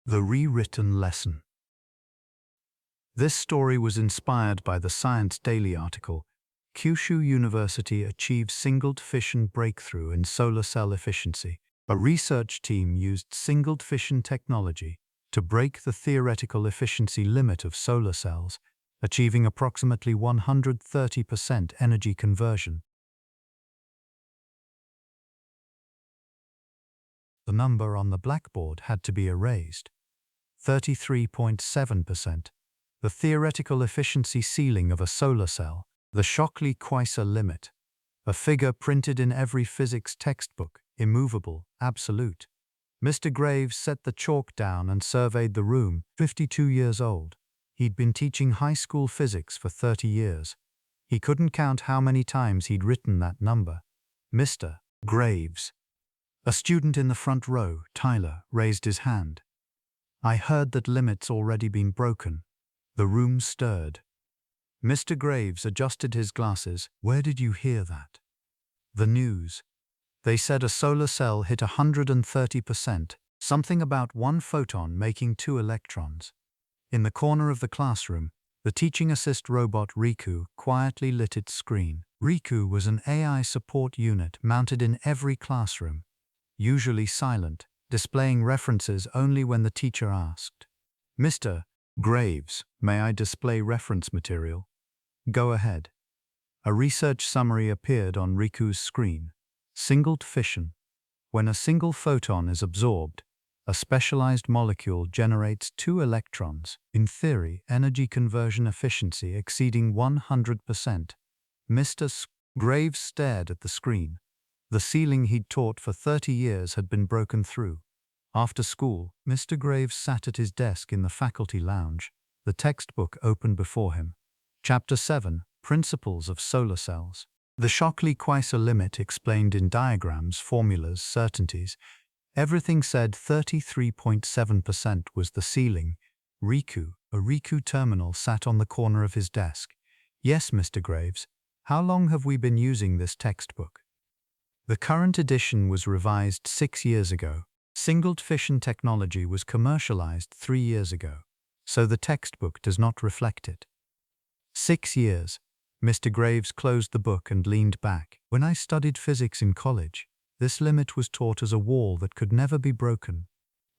The Rewritten Lesson. This story was inspired by the Science Daily article, Kyushu University achieves Singlet fission breakthrough in solar cell efficiency. A research team used Singlet fission technology to break the theoretical efficiency limit of solar cells, achieving approximately 130% energy conversion. The number on the blackboard had to be erased. 33.7%. The theoretical efficiency ceiling of a solar cell, the Shockley-Queisser limit. A figure printed in every physics textbook, immovable, absolute. Mr. Graves set the chalk down and surveyed the room, 52 years old. He'd been teaching high school physics for 30 years. He couldn't count how many times he'd written that number. Mr. Graves. A student in the front row, Tyler, raised his hand. I heard that limit's already been broken. The room stirred. Mr. Graves adjusted his glasses. Where did you hear that? The news. They said a solar cell hit 130%, something about one photon making 2 electrons. In the corner of the classroom, the teaching assist robot Riku quietly lit its screen. Riku was an AI support unit mounted in every classroom, usually silent, displaying references only when the teacher asked. Mr. Graves, may I display reference material? Go ahead. A research summary appeared on Riku's screen. Singlet fission. When a single photon is absorbed, a specialized molecule generates 2 electrons, in theory, energy conversion efficiency exceeding 100%. Mr. Graves stared at the screen. The ceiling he'd taught for 30 years had been broken through. After school, Mr. Graves sat at his desk in the faculty lounge, the textbook open before him. Chapter 7, Principles of Solar Cells. The Shockley-Queisser limit explained in diagrams, formulas, certainties. Everything said 33.7% was the ceiling. Riku, a Riku terminal, sat on the corner of his desk. Yes, Mr. Graves. How long have we been using this textbook? The current edition was revised 6 years ago. Singlet fission technology was commercialized 3 years ago, so the textbook does not reflect it. 6 years. Mr. Graves closed the book and leaned back. When I studied physics in college, this limit was taught as a wall that could never be broken.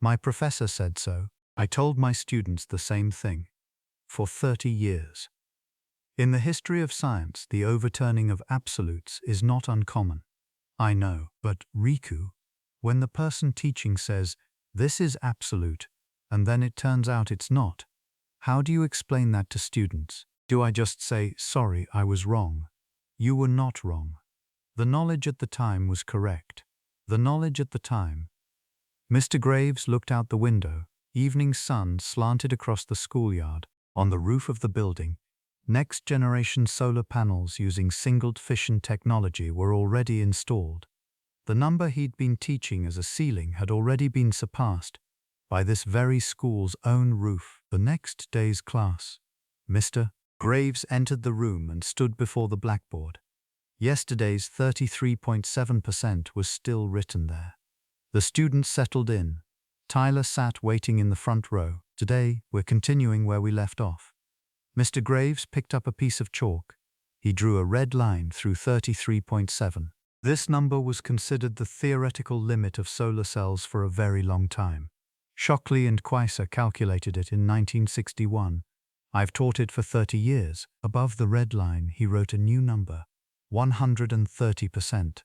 My professor said so. I told my students the same thing. For 30 years. In the history of science, the overturning of absolutes is not uncommon. I know, but Riku, when the person teaching says, this is absolute, and then it turns out it's not, how do you explain that to students? Do I just say, sorry, I was wrong? You were not wrong. The knowledge at the time was correct. The knowledge at the time. Mr. Graves looked out the window. Evening sun slanted across the schoolyard. On the roof of the building, next-generation solar panels using Singlet fission technology were already installed. The number he'd been teaching as a ceiling had already been surpassed by this very school's own roof. The next day's class. Mr. Graves entered the room and stood before the blackboard. Yesterday's 33.7% was still written there. The students settled in. Tyler sat waiting in the front row. Today, we're continuing where we left off. Mr. Graves picked up a piece of chalk. He drew a red line through 33.7. This number was considered the theoretical limit of solar cells for a very long time. Shockley and Queisser calculated it in 1961. I've taught it for 30 years. Above the red line, he wrote a new number, 130%.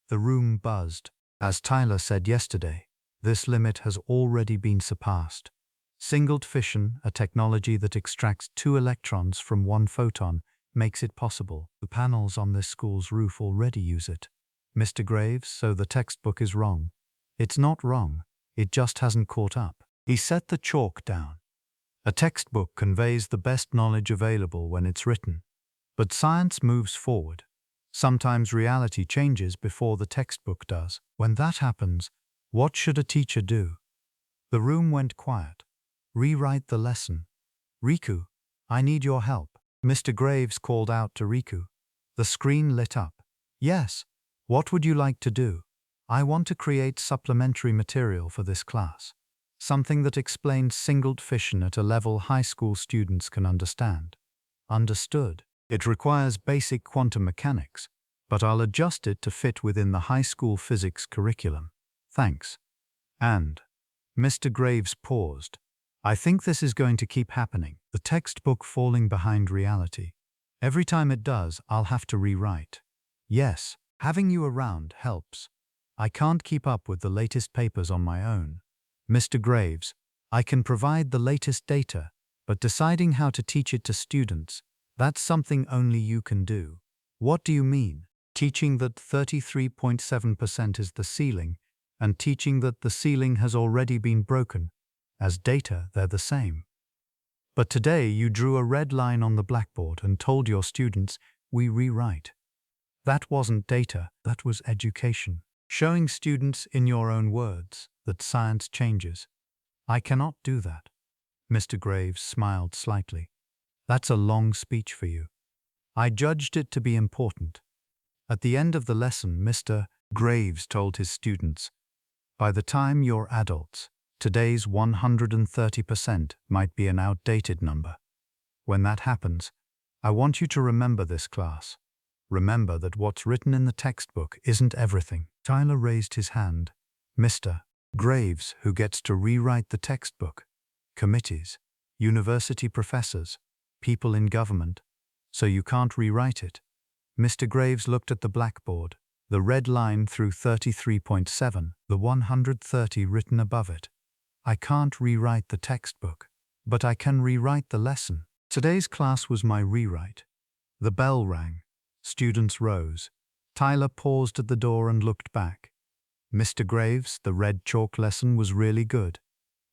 The room buzzed. As Tyler said yesterday, this limit has already been surpassed. Singlet fission, a technology that extracts 2 electrons from 1 photon, makes it possible. The panels on this school's roof already use it. Mr. Graves, so the textbook is wrong. It's not wrong, it just hasn't caught up. He set the chalk down. A textbook conveys the best knowledge available when it's written. But science moves forward. Sometimes reality changes before the textbook does. When that happens, what should a teacher do? The room went quiet. Rewrite the lesson. Riku, I need your help. Mr. Graves called out to Riku. The screen lit up. Yes, what would you like to do? I want to create supplementary material for this class. Something that explains Singlet fission at a level high school students can understand. Understood. It requires basic quantum mechanics, but I'll adjust it to fit within the high school physics curriculum. Thanks. And Mr. Graves paused. I think this is going to keep happening. The textbook falling behind reality. Every time it does, I'll have to rewrite. Yes, having you around helps. I can't keep up with the latest papers on my own. Mr. Graves, I can provide the latest data, but deciding how to teach it to students, that's something only you can do. What do you mean? Teaching that 33.7% is the ceiling, and teaching that the ceiling has already been broken. As data, they're the same. But today you drew a red line on the blackboard and told your students, we rewrite. That wasn't data, that was education. Showing students in your own words that science changes. I cannot do that. Mr. Graves smiled slightly. That's a long speech for you. I judged it to be important. At the end of the lesson, Mr. Graves told his students, by the time you're adults, today's 130% might be an outdated number. When that happens, I want you to remember this, class. Remember that what's written in the textbook isn't everything. Tyler raised his hand. Mr. Graves, who gets to rewrite the textbook? Committees, university professors, people in government. So you can't rewrite it. Mr. Graves looked at the blackboard, the red line through 33.7, the 130 written above it. I can't rewrite the textbook, but I can rewrite the lesson. Today's class was my rewrite. The bell rang. Students rose. Tyler paused at the door and looked back. Mr. Graves, the red chalk lesson was really good.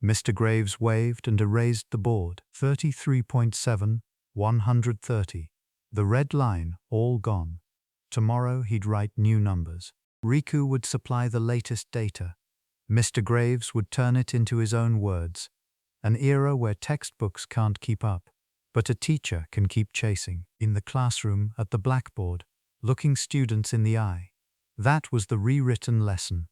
Mr. Graves waved and erased the board. 33.7, 130. The red line, all gone. Tomorrow he'd write new numbers. Riku would supply the latest data. Mr. Graves would turn it into his own words. An era where textbooks can't keep up, but a teacher can keep chasing. In the classroom, at the blackboard, looking students in the eye. That was the rewritten lesson.